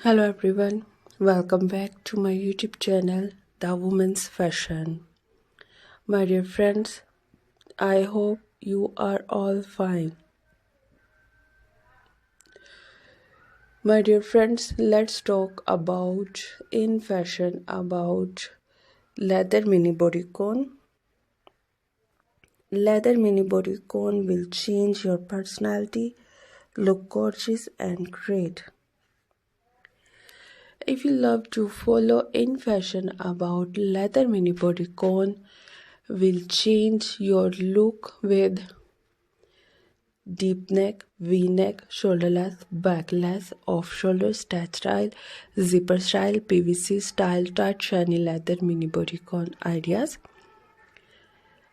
Hello everyone, welcome back to my YouTube channel, The Woman's Fashion. My dear friends, I hope you are all fine. My dear friends, let's talk about in fashion about leather mini bodycon. Leather mini bodycon will change your personality, look gorgeous and great. If you love to follow in fashion about leather mini bodycon will change your look with deep neck, V-neck, shoulderless, backless, off-shoulder, stitch style, zipper style, PVC style, tight shiny leather mini bodycon ideas.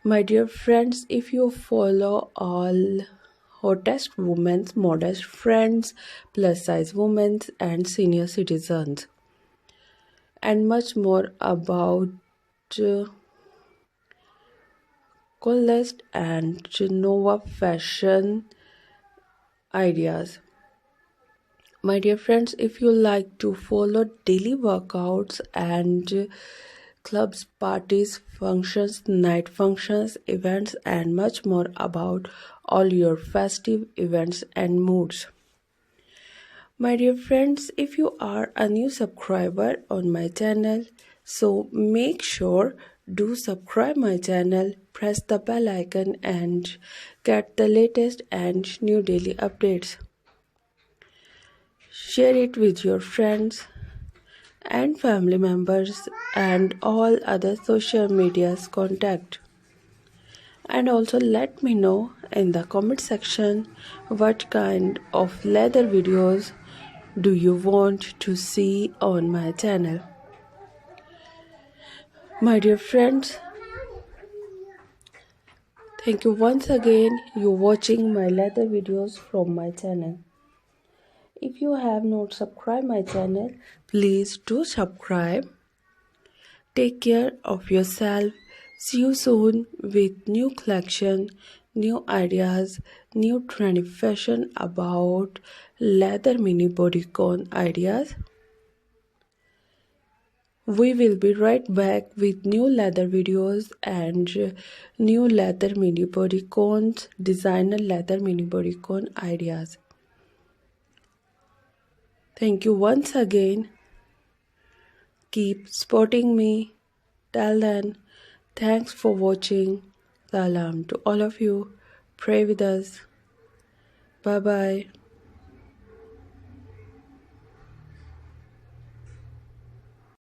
My dear friends, if you follow all hottest women's, modest friends, plus size women and senior citizens and much more about coolest and Nova fashion ideas. My dear friends, if you like to follow daily workouts and clubs, parties, functions, night functions, events, and much more about all your festive events and moods. My dear friends, if you are a new subscriber on my channel, so make sure do subscribe my channel, press the bell icon and get the latest and new daily updates. Share it with your friends and family members and all other social media's contact. And also let me know in the comment section what kind of leather videos do you want to see on my channel. My dear friends, thank you once again you watching my leather videos from my channel. If you have not subscribed my channel, please do subscribe. Take care of yourself. See you soon with new collection, new ideas, new trendy fashion about leather mini bodycon ideas. We will be right back with new leather videos and new leather mini bodycons, designer leather mini bodycon ideas. Thank you once again. Keep supporting me. Till then, thanks for watching. Salam to all of you. Pray with us. Bye bye.